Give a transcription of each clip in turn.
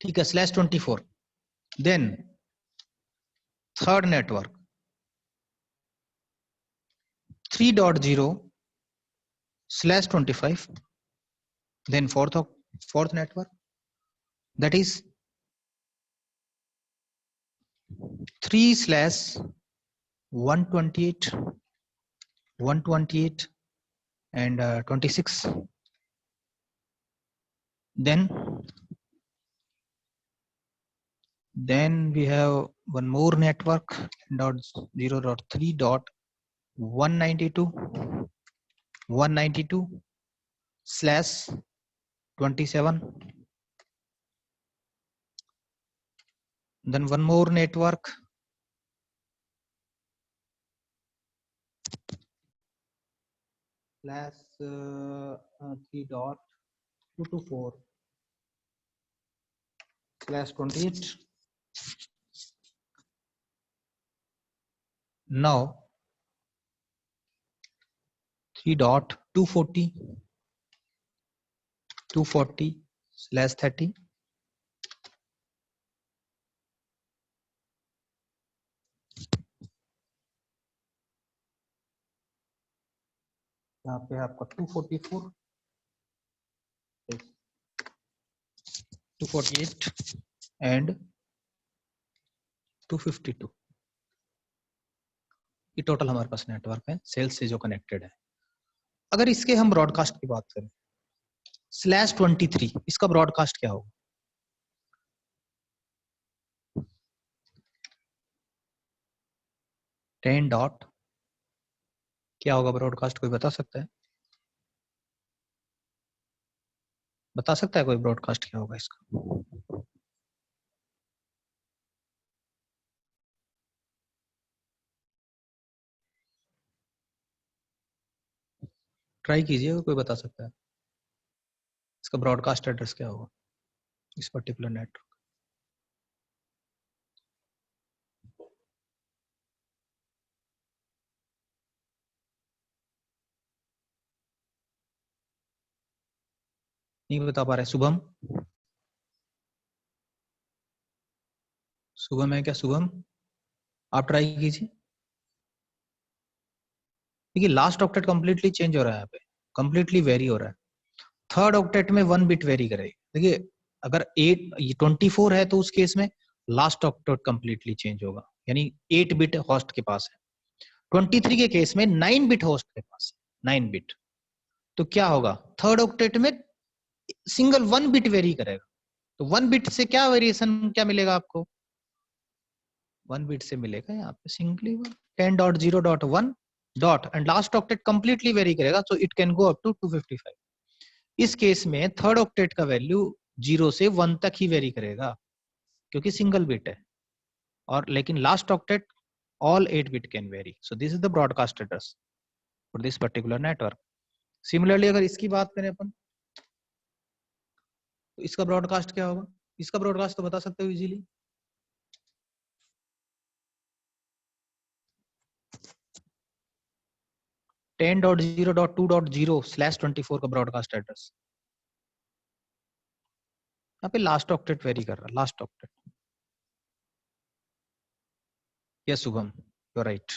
ठीक है, /24। Then third network 3.0/25। then fourth network, that is 3/128 and 26. Then we have one more network, .0.3.192/27. then one more network /3.224/28. now 3.240/30. यहाँ पे आपका 244, 248 and 252, ये total हमारे पास network है सेल्स से जो कनेक्टेड है। अगर इसके हम ब्रॉडकास्ट की बात करें /23, इसका ब्रॉडकास्ट क्या होगा? टेन डॉट क्या होगा ब्रॉडकास्ट, कोई बता सकता है? बता सकता है कोई ब्रॉडकास्ट क्या होगा इसका? ट्राई कीजिए, कोई बता सकता है इसका ब्रॉडकास्ट एड्रेस क्या होगा इस पर्टिकुलर नेटवर्क? नहीं बता पा रहे। शुभम, शुभम है क्या? शुभम आप ट्राई कीजिए। देखिए लास्ट ऑक्टेट कंप्लीटली चेंज हो रहा है, यहाँ पे कंप्लीटली वेरी हो रहा है। थर्ड ऑक्टेट में 1 बिट वेरी करेगी। देखिए अगर 24 है तो उस केस में लास्ट ऑक्टेट कंप्लीटली चेंज होगा, यानी 8 बिट होस्ट के पास है। 23 के केस में 9 बिट होस्ट के पास है, 9 बिट। तो क्या होगा, थर्ड ऑक्टेट में सिंगल 1 बिट वेरी करेगा। तो 1 बिट से क्या वेरिएशन क्या मिलेगा आपको? 1 बिट से मिलेगा यहाँ पे singly 10.0.1 dot and last octet completely vary करेगा, so it can go up to 255। इस केस में थर्ड ऑक्टेट का वैल्यू 0 से 1 तक ही वेरी करेगा क्योंकि सिंगल बिट है, और लेकिन last octet all 8 bit can vary. So this is the broadcast address for this particular network. Similarly अगर इसकी बात करें अपन तो इसका ब्रॉडकास्ट क्या होगा? इसका ब्रॉडकास्ट तो बता सकते हो इजीली। (10.0.2.0/24) का ब्रॉडकास्ट एड्रेस। यहाँ पे लास्ट ऑक्टेट वेरी कर रहा है, last octet. Yes Shubham, you are right,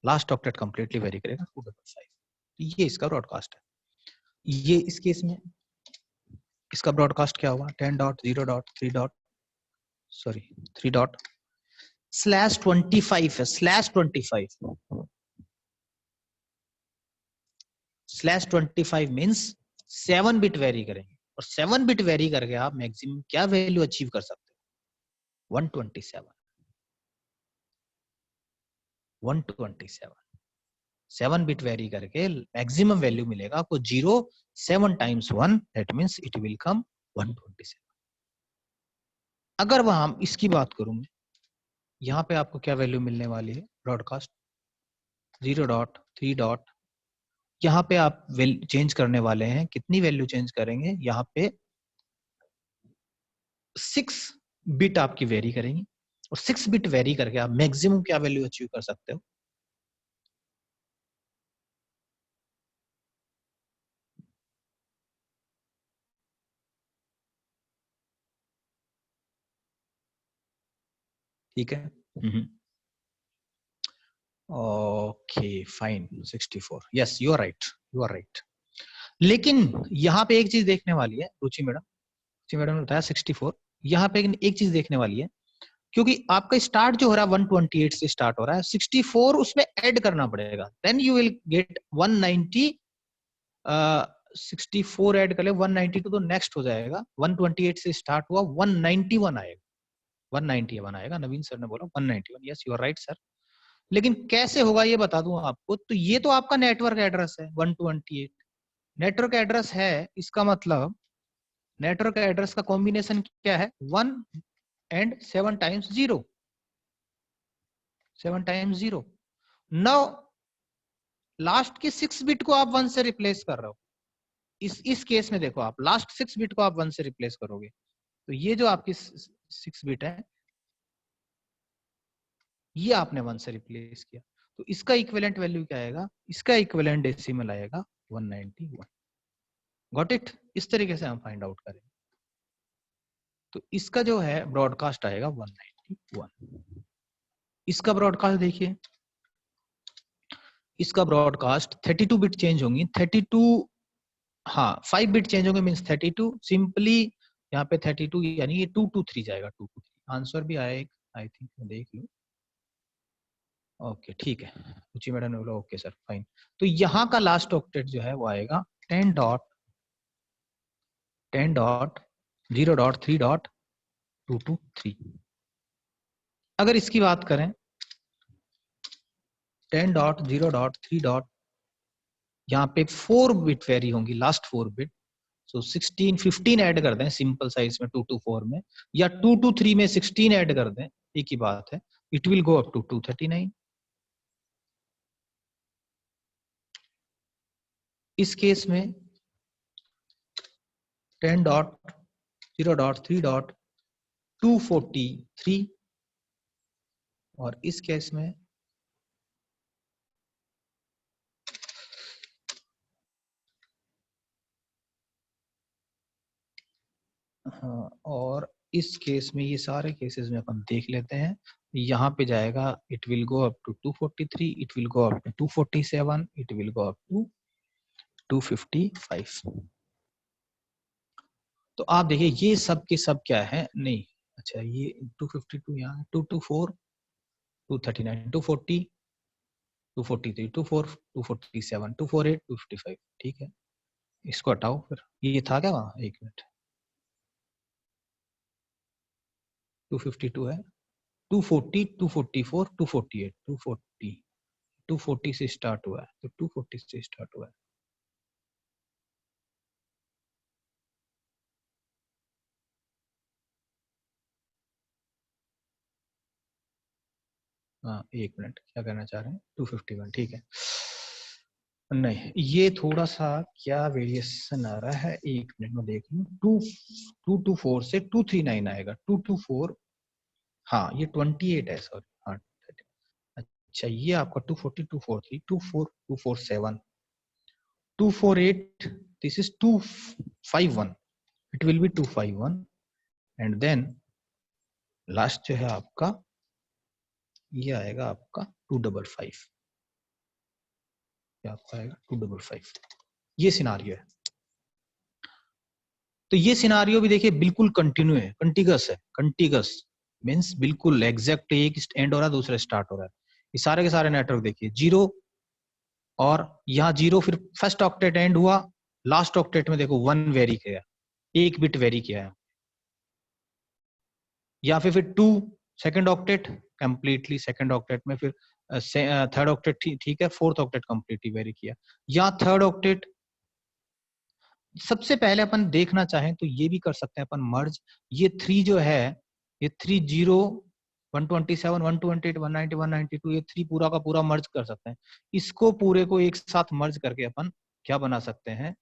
last octet completely vary करेगा 255। ये इसका ब्रॉडकास्ट है। ये इस केस में इसका ब्रॉडकास्ट क्या होगा? 10.0.3.3./25 है, /25 मीन्स 7 बिट वेरी करेंगे, और 7 बिट वेरी करके आप मैक्सिमम क्या वैल्यू अचीव कर सकते हो? 127 7 बिट वेरी करके मैक्सिमम वैल्यू मिलेगा आपको 0 7 times 1, that means it will come 127। अगर वहां इसकी बात करूं मैं, यहाँ पे आपको क्या वैल्यू मिलने वाली है? ब्रॉडकास्ट 0.3. यहाँ पे आप चेंज करने वाले हैं, कितनी वैल्यू चेंज करेंगे? यहाँ पे 6 बिट आपकी वेरी करेंगी, और 6 बिट वेरी करके आप मैक्सिमम क्या वैल्यू अचीव कर सकते हो? ठीक है। Okay fine 64, yes you are right, you are right. लेकिन यहाँ पे एक चीज देखने वाली है रुचि मैडम, रुचि मैडम ने बताया 64, यहाँ पे एक चीज देखने वाली है, क्योंकि आपका स्टार्ट जो हो रहा है 128 से स्टार्ट हो रहा है, 64 उसमें ऐड करना पड़ेगा, then you will get 190। 64 add कर ले 192 तो नेक्स्ट हो जाएगा, 128 से स्टार्ट हुआ 191 आएगा, 191 आएगा। नवीन सर ने बोला 191, yes you are right sir. लेकिन कैसे होगा ये बता दूं आपको, तो ये तो आपका नेटवर्क एड्रेस है 128, नेटवर्क एड्रेस है, इसका मतलब नेटवर्क एड्रेस का कॉम्बिनेशन क्या है, 1 and 7 times 0, 7 times 0। Now last के 6 बिट को आप 1 से रिप्लेस कर रहे हो, इस केस में देखो आप लास्ट 6 बिट को आप 1 से रिप्लेस करोगे, तो ये जो आपकी 6 बिट है ये आपने 1 से रिप्लेस किया, तो इसका इक्विवेलेंट वैल्यू क्या आएगा, इसका इक्विवेलेंट डेसिमल आएगा 191। गॉट इट, इस तरीके से हम फाइंड आउट करेंगे। तो इसका जो है ब्रॉडकास्ट आएगा 191। इसका ब्रॉडकास्ट देखिए, इसका ब्रॉडकास्ट 32 बिट चेंज होंगी, 32, हाँ 5 बिट चेंज होंगे मींस 32 सिंपली, यहाँ पे 32 यानी ये 223 जाएगा, 223 आंसर भी आएगा आई थिंक, देख लो। ओके ठीक है, रुचि मैडम ने बोला ओके सर फाइन। तो यहाँ का लास्ट ऑक्टेट जो है वो आएगा 10.0.3.223। अगर इसकी बात करें 10.0.3. यहाँ पे 4 बिट वेरी होंगी, लास्ट 4 बिट, सो 16 15 ऐड कर दें सिंपल साइज में 224 में, या 223 में 16 ऐड कर दें, एक ही बात है, it will go up to 239। इस केस में 10.0.3.243, और इस केस में हाँ, और इस केस में ये सारे केसेस में अपन देख लेते हैं, यहाँ पे जाएगा it will go up to 243, it will go up to 247, it will go up to 255। तो आप देखिए ये सब के सब क्या है, नहीं अच्छा ये 252 यहाँ, 224, 239, 240, 243, 24, 247, 248, 255, ठीक है। इसको हटाओ फिर, ये था क्या वहाँ, एक मिनट, 252 है, 240, 244, 248, 240, 240 से स्टार्ट हुआ है, तो 240 से स्टार्ट हुआ है। हाँ एक मिनट, क्या कहना चाह रहे हैं, 251, ठीक है। नहीं ये थोड़ा सा क्या वेरिएशन आ रहा है, एक मिनट में देख लूं, 224 से 239 आएगा, 224, हाँ ये 28 है सॉरी, हाँ अच्छा ये आपका 240, 243, 24, 247, 248, this is 251, it will be 251, and then last जो है आपका ये आएगा आपका 255, आपका आएगा 255, ये सिनारियो है। तो ये सिनारियो भी देखिए बिल्कुल कंटिन्यू है, कंटिगस है, कंटिगस मींस बिल्कुल एग्जैक्ट, एक एंड हो रहा है दूसरा स्टार्ट हो रहा है, ये सारे के सारे नेटवर्क देखिए जीरो, और यहाँ जीरो, फिर फर्स्ट ऑक्टेट एंड हुआ, लास्ट ऑक्टेट में देखो 1 वेरी किया, 1 बिट वेरी किया है, या फिर 2 second octet completely, second octet में फिर थर्ड ऑक्टेट ठीक है, फोर्थ ऑक्टेट कंप्लीटली वेरी किया, या थर्ड ऑक्टेट। सबसे पहले अपन देखना चाहें तो ये भी कर सकते हैं अपन मर्ज, ये 3 जो है, ये 30, 127, 128, 190, 192, ये 3 पूरा का पूरा मर्ज कर सकते हैं, इसको पूरे को एक साथ मर्ज करके अपन क्या बना सकते हैं,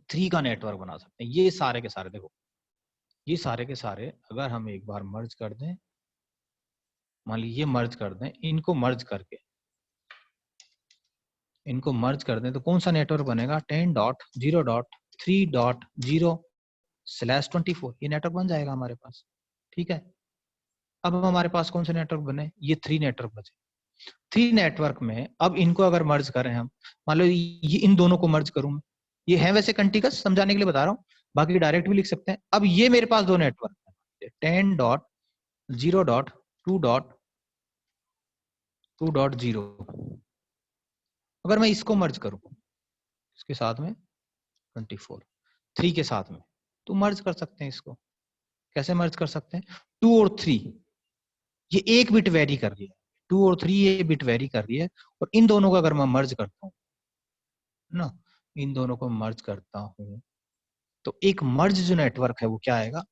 3 का नेटवर्क बना सकते हैं। ये सारे के सारे देखो, ये सारे के सारे अगर हम एक बार मर्ज कर दें, मान लीजिए मर्ज कर दें, इनको मर्ज करके, इनको मर्ज कर दें तो कौन सा नेटवर्क बनेगा, 10.0.3.0/24, ये नेटवर्क बन जाएगा हमारे पास, ठीक है। अब हमारे पास कौन से नेटवर्क बने, ये 3 नेटवर्क बचे। 3 नेटवर्क में अब इनको अगर मर्ज करें हम, मान लो ये इन दोनों को मर्ज करूं मैं, ये है वैसे कंटिगस, समझाने के लिए बता रहा हूँ, बाकी डायरेक्ट भी लिख सकते हैं। अब ये मेरे पास दो नेटवर्क है, 10.0.2.2.0। अगर मैं इसको मर्ज करूं इसके साथ में 24 3 के साथ में, तो मर्ज कर सकते हैं इसको। कैसे मर्ज कर सकते हैं, 2 और 3 ये एक बिट वेरी कर रही है, 2 और 3 ये बिट वेरी कर रही है, और इन दोनों को अगर मैं मर्ज करता हूँ ना, इन दोनों को मर्ज करता हूँ, तो एक मर्ज जो नेटवर्क है वो क्या आएगा।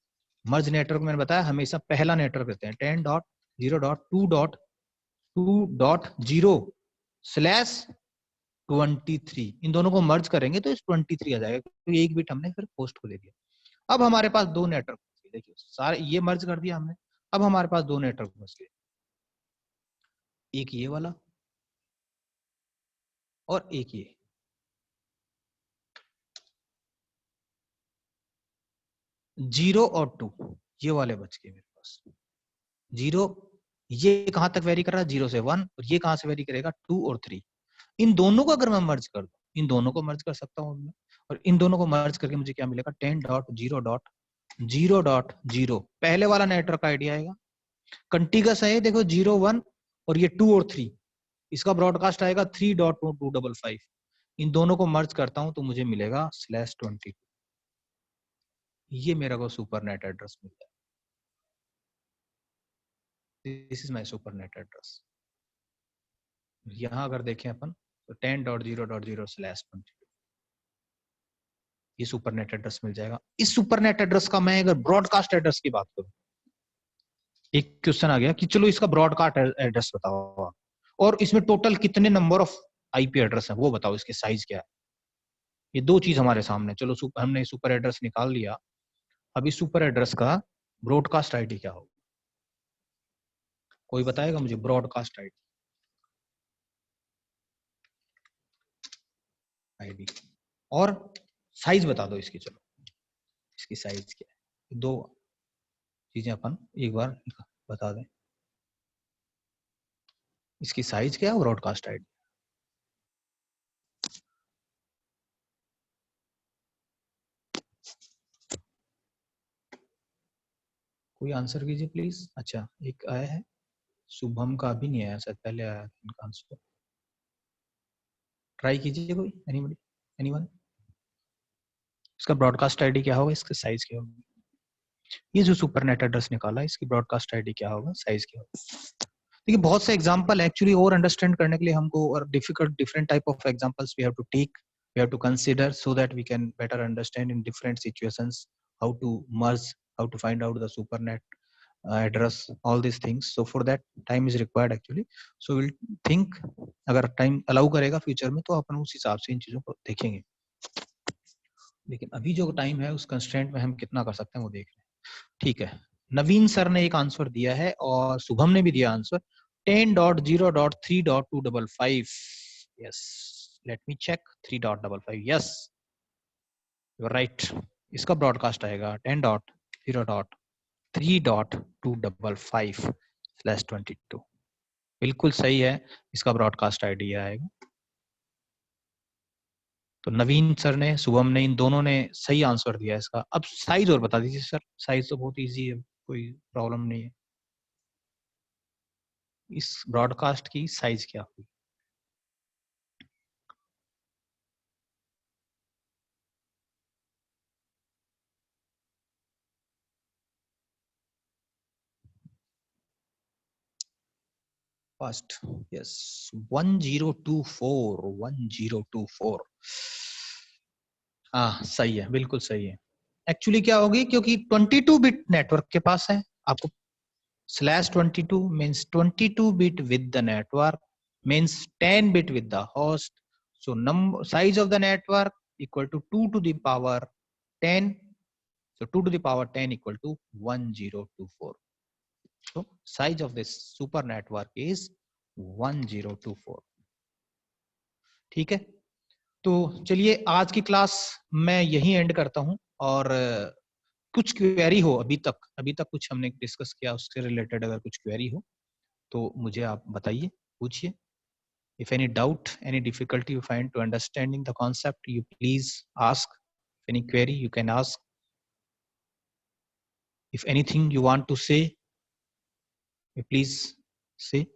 मर्ज नेटवर्क मैंने बताया हमेशा पहला नेटवर्क रहते हैं, 10.0.2.0/23। इन दोनों को मर्ज करेंगे तो इस 23 आ जाएगा, क्योंकि एक बिट हमने फिर होस्ट को दे दिया। अब हमारे पास दो नेटवर्क, देखिए सारे ये मर्ज कर दिया हमने। अब हमारे पास दो नेटवर्क बच गए, एक ये वाला और एक ये। जीरो और 2 ये वाले बच गए मेरे पास। जीरो ये कहां तक वेरी कर रहा है, 0 से 1, और ये कहां से वेरी करेगा, 2 और 3। इन दोनों को अगर मैं मर्ज कर दूं, इन दोनों को मर्ज कर सकता हूं मैं, और इन दोनों को मर्ज करके मुझे क्या मिलेगा, 10.0.0.0। पहले वाला नेटवर्क आईडी आएगा, कंटिगस है देखो 0 1, और ये 2 और 3, इसका ब्रॉडकास्ट आएगा 3.255। इन दोनों को मर्ज करता हूं तो मुझे मिलेगा /22। ये मेरा को सुपर नेट एड्रेस मिलता है। This is my super net address. यहां अगर देखें अपन तो 10.0.0/22 ये सुपर नेट एड्रेस मिल जाएगा। इस सुपर नेट एड्रेस का मैं अगर ब्रॉडकास्ट एड्रेस की बात करूं, एक क्वेश्चन आ गया कि चलो इसका ब्रॉडकास्ट एड्रेस बताओ, और इसमें टोटल कितने नंबर ऑफ आईपी एड्रेस है वो बताओ, इसके साइज क्या है। ये दो चीज हमारे सामने, चलो हमने सुपर एड्रेस निकाल लिया। अब इस सुपर एड्रेस का ब्रॉडकास्ट आईडी क्या होगा, कोई बताएगा मुझे ब्रॉडकास्ट आईडी, और साइज बता दो इसकी। चलो इसकी साइज क्या है, दो चीजें अपन एक बार बता दें, इसकी साइज क्या है, ब्रॉडकास्ट आईडी। कोई आंसर कीजिए प्लीज। अच्छा एक आया है, शुभम का अभी नहीं आया, शायद पहले आया इनका आंसर। ट्राई कीजिए कोई, एनीबॉडी, एनीवन। इसका ब्रॉडकास्ट आईडी क्या होगा, इसका साइज क्या होगा। ये जो सुपर नेट एड्रेस निकाला है इसकी ब्रॉडकास्ट आईडी क्या होगा, साइज क्या होगा। देखिए बहुत से एग्जांपल एक्चुअली और अंडरस्टैंड करने के लिए हमको, और different type of examples we have to take, we have to consider, so that we can better understand in different situations how to merge, how to find out the super net address, all these things. So for that time is required actually, so we'll think, अगर time allow करेगा future में तो अपन उस हिसाब से इन चीजों को देखेंगे, लेकिन अभी जो टाइम है उस कंस्ट्रेंट में हम कितना कर सकते हैं वो देख रहे हैं। ठीक है, नवीन सर ने एक आंसर दिया है और शुभम ने भी दिया answer, 10.0.3.255। Yes, let me check, 3.55, yes you are right. इसका ब्रॉडकास्ट आएगा 10.0.3.255/22। बिल्कुल सही है, इसका ब्रॉडकास्ट आईडी आएगा। तो नवीन सर ने, शुभम ने, इन दोनों ने सही आंसर दिया इसका। अब साइज और बता दीजिए सर, साइज तो बहुत इजी है, कोई प्रॉब्लम नहीं है। इस ब्रॉडकास्ट की साइज क्या हुई, फर्स्ट, यस 1024। हाँ सही है, बिल्कुल सही है। एक्चुअली क्या होगी, क्योंकि 22 बिट नेटवर्क के पास है आपको, /22 means 22 bit with the network means 10 bit with the host. So number size of the network equal to 2 to the power 10. So 2 to the power 10 equal to 1024. So size of this super network is 1024. ठीक है, तो चलिए आज की class मैं यहीं and करता हूं, और कुछ क्वेरी हो अभी तक कुछ हमने डिस्कस किया उससे रिलेटेड अगर कुछ क्वेरी हो तो मुझे आप बताइए, पूछिए. If any doubt, any difficulty you find to understanding the concept, you please ask. If any query, you can ask. If anything you want to say, you please say.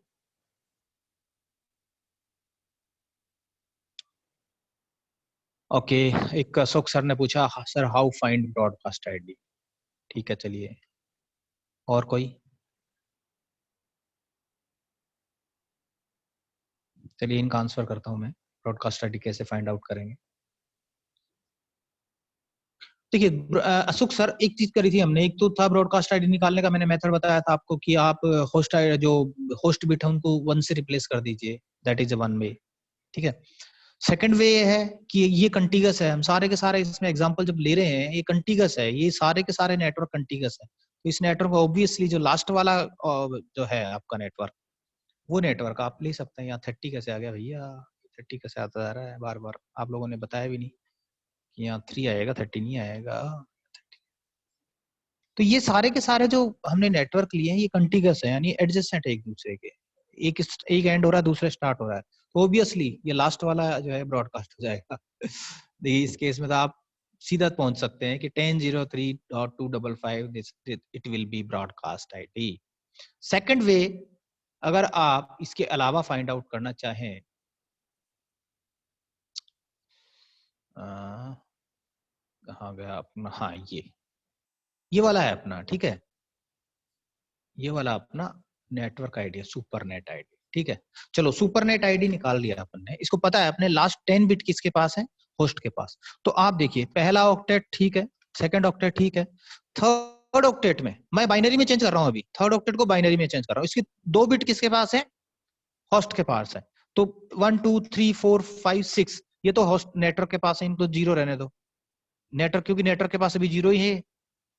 Okay एक Ashok sir ने पूछा sir how find broadcast ID. ठीक है चलिए, और कोई? चलिए इनका आंसर करता हूं मैं. ब्रॉडकास्ट आईडी कैसे फाइंड आउट करेंगे? देखिए अशोक सर एक चीज करी थी हमने, एक तो था ब्रॉडकास्ट आईडी निकालने का, मैंने मेथड बताया था आपको कि आप होस्ट जो होस्ट बिट है उनको 1 से रिप्लेस कर दीजिए, दैट इज वन वे. ठीक है. सेकंड वे ये है कि ये कंटीगस है, हम सारे के सारे इसमें एग्जांपल जब ले रहे हैं ये कंटीगस है, ये सारे के सारे नेटवर्क कंटीगस है. तो इस नेटवर्क ऑब्वियसली जो लास्ट वाला जो है आपका नेटवर्क, वो नेटवर्क आप ले सकते हैं. यहाँ 30 कैसे आ गया भैया? 30 कैसे आता जा रहा है बार बार? आप लोगों ने बताया भी नहीं कि यहाँ 3 आएगा, 30 नहीं आएगा. तो ये सारे के सारे जो हमने नेटवर्क लिए हैं ये कंटीगस है, यानी एडजेसेंट है एक दूसरे के. एक एंड हो रहा है, दूसरा स्टार्ट हो रहा है, तो ऑब्वियसली ये लास्ट वाला जो है ब्रॉडकास्ट हो जाएगा. देखिए इस केस में तो आप सीधा पहुंच सकते हैं कि 10.03.255 it will B broadcast ID. Second वे, अगर आप इसके अलावा फाइंड आउट करना चाहें, कहाँ गया अपना, हाँ ये वाला है अपना. ठीक है, ये वाला अपना नेटवर्क आईडी है, सुपर नेट आईडी. ठीक है, चलो सुपर नेट आईडी निकाल लिया अपन ने, इसको पता है अपने लास्ट 10 बिट किसके पास है? होस्ट के पास. तो आप देखिए पहला ऑक्टेट ठीक है, सेकंड ऑक्टेट ठीक है, थर्ड ऑक्टेट में मैं बाइनरी में चेंज कर रहा हूं, अभी थर्ड ऑक्टेट को बाइनरी में चेंज कर रहा हूं. इसकी 2 बिट किसके पास है? होस्ट के पास है. तो 1 2 3 4 5 6 ये तो होस्ट नेटवर्क के पास है, इनको जीरो रहने दो. नेटवर्क क्योंकि नेटवर्क के पास अभी जीरो ही है,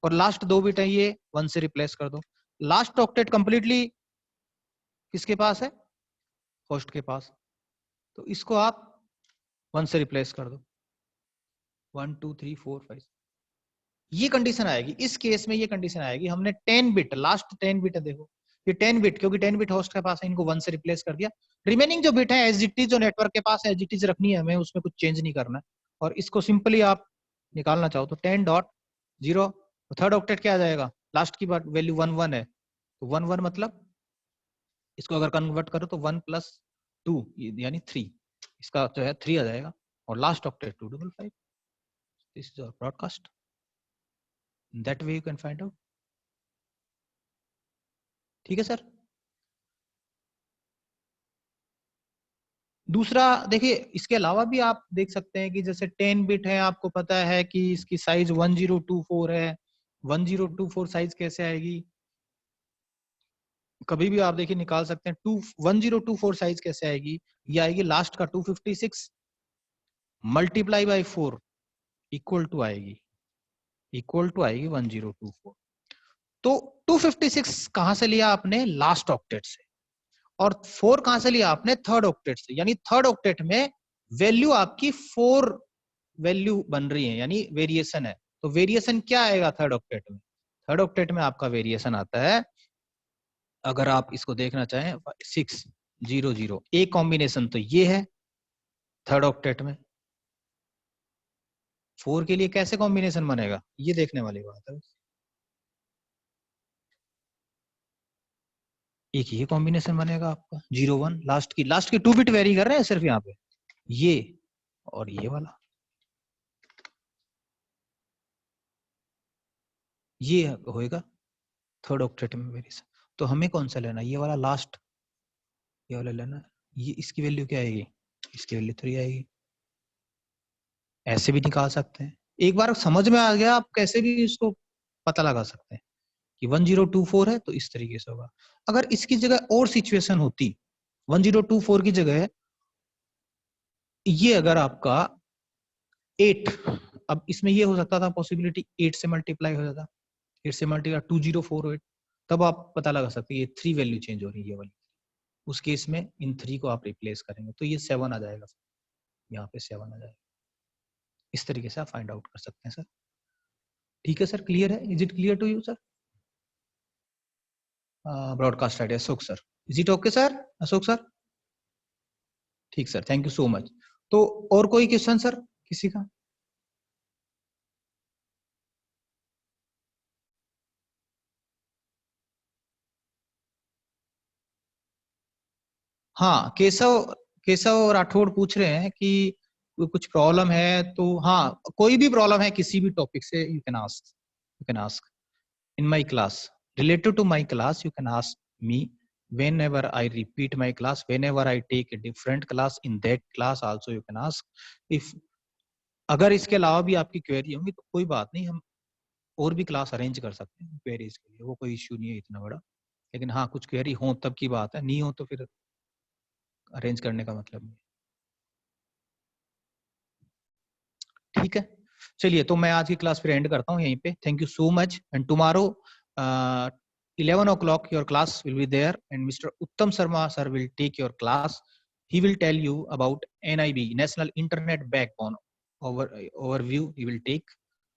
और लास्ट 2 बिट है ये 1 से रिप्लेस कर दो. लास्ट ऑक्टेट कंप्लीटली किसके पास है? होस्ट के पास. तो इसको आप 1 से रिप्लेस कर दो. 1 2 3 4 5 ये कंडीशन आएगी. इस केस में ये कंडीशन आएगी, हमने 10 बिट, लास्ट 10 बिट है, देखो ये 10 बिट, क्योंकि 10 बिट होस्ट के पास है, इनको 1 से रिप्लेस कर दिया. रिमेनिंग जो बिट है एसजीटी जो नेटवर्क के पास है एसजीटी रखनी है हमें, उसमें कुछ चेंज नहीं करना है. और इसको सिंपली आप निकालना चाहो तो 10.0, थर्ड ऑक्टेट क्या आ जाएगा? लास्ट की वैल्यू 1 1 है, तो 1 1 मतलब इसको अगर कन्वर्ट करो तो 1 + 2 यानी 3, इसका जो है 3 आ जाएगा. और last octet 255. This is our broadcast. That way you can find out. ठीक है सर. दूसरा देखिए, इसके अलावा भी आप देख सकते हैं कि जैसे 10 बिट है, आपको पता है कि इसकी साइज 1024 है. 1024 साइज कैसे आएगी? कभी भी आप देखिए निकाल सकते हैं. 1024 साइज कैसे आएगी? ये आएगी लास्ट का 256 मल्टीप्लाई बाई 4 इक्वल टू आएगी 1024. तो 256 कहां से लिया आपने? लास्ट ऑक्टेट से. और 4 कहां से लिया आपने? थर्ड ऑक्टेट से. यानी थर्ड ऑक्टेट में वैल्यू आपकी 4 वैल्यू बन रही है, यानी वेरिएशन है. तो वेरिएशन क्या आएगा थर्ड ऑक्टेट में? थर्ड ऑक्टेट में आपका वेरिएशन आता है, अगर आप इसको देखना चाहें 600. एक कॉम्बिनेशन तो ये है थर्ड ऑक्टेट में. 4 के लिए कैसे कॉम्बिनेशन बनेगा ये देखने वाली बात है. एक ये कॉम्बिनेशन बनेगा आपका 0 1, लास्ट की 2 बिट वेरी कर रहे हैं सिर्फ यहाँ पे, ये और ये वाला, ये होएगा थर्ड ऑक्टेट में वेरिएशन. तो हमें कौन सा लेना? ये वाला लास्ट, ये वाला लेना. ये इसकी वैल्यू क्या आएगी? इसकी वैल्यू 3 आएगी. ऐसे भी निकाल सकते हैं. एक बार समझ में आ गया आप कैसे भी इसको पता लगा सकते हैं कि 1024 है तो इस तरीके से होगा. अगर इसकी जगह और सिचुएशन होती, 1024 की जगह ये अगर आपका 8, अब इसमें ये हो सकता था पॉसिबिलिटी 8 से मल्टीप्लाई हो जाता, 8 से मल्टीप्लाई 2048, तब आप पता लगा सकते हैं ये 3 वैल्यू चेंज हो रही है ये वाली. उस केस में इन 3 को आप रिप्लेस करेंगे तो ये 7 आ जाएगा, यहाँ पे 7 आ जाएगा. इस तरीके से आप फाइंड आउट कर सकते हैं सर. ठीक है सर, क्लियर है? Is it clear to you sir? Broadcast idea, Ashok sir, is it okay sir? Ashok sir, ठीक sir, thank you so much. तो और कोई क्वेश्चन सर किसी का? हाँ, केशव केशव राठौड़ पूछ रहे हैं कि कुछ प्रॉब्लम है तो, हाँ कोई भी प्रॉब्लम है किसी भी टॉपिक से, you can ask in my class, related to my class, you can ask me whenever I repeat my class, whenever I take a different class, in that class also you can ask if, अगर इसके अलावा भी आपकी query होंगी तो कोई बात नहीं, हम और भी क्लास अरेंज कर सकते हैं क्वेरीज के लिए, वो कोई इश्यू नहीं है इतना बड़ा। लेकिन हाँ, कुछ क्वेरी हो तब की बात है, नहीं हो तो फिर अरेंज करने का मतलब नहीं। ठीक है, चलिए तो मैं आज की क्लास फिर एंड करता हूँ यहीं पे। Thank you so much, and tomorrow 11 o'clock your class will be there, and Mr. Uttam Sharma sir will take your class. He will tell you about NIB, National Internet Backbone overview he will take.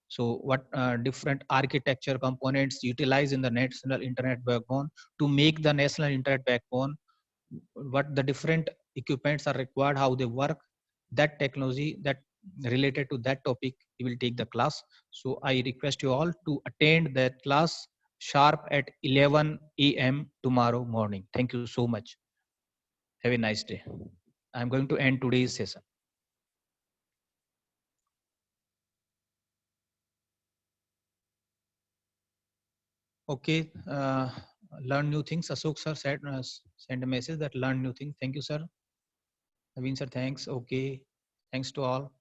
So what different architecture components utilize in the National Internet Backbone to make the National Internet Backbone, what the different equipments are required, how they work, that technology that related to that topic, he will take the class. So I request you all to attend that class sharp at 11 a.m. tomorrow morning. Thank you so much. Have a nice day. I'm going to end today's session. Okay, learn new things. Ashok sir said, send a message that learn new things. Thank you, sir. Naveen sir, thanks. Okay, thanks to all.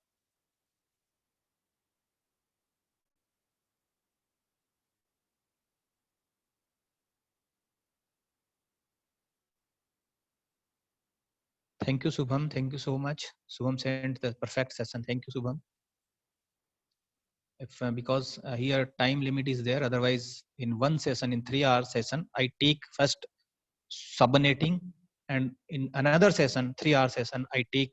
Thank you, Subham. Thank you so much. Subham sent the perfect session. Thank you, Subham. If because here time limit is there, otherwise in one session, in 3 hour session, I take first subnetting, and in another session, 3 hour session, I take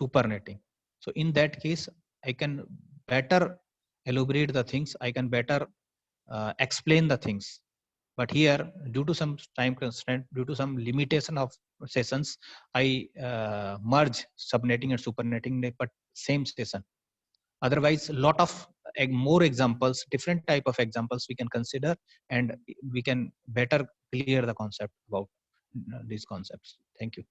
supernetting. So in that case, I can better elaborate the things. I can better explain the things. But here, due to some time constraint, due to some limitation of sessions, I merge subnetting and supernetting in a same session. Otherwise, a lot of more examples, different type of examples we can consider, and we can better clear the concept about these concepts. Thank you.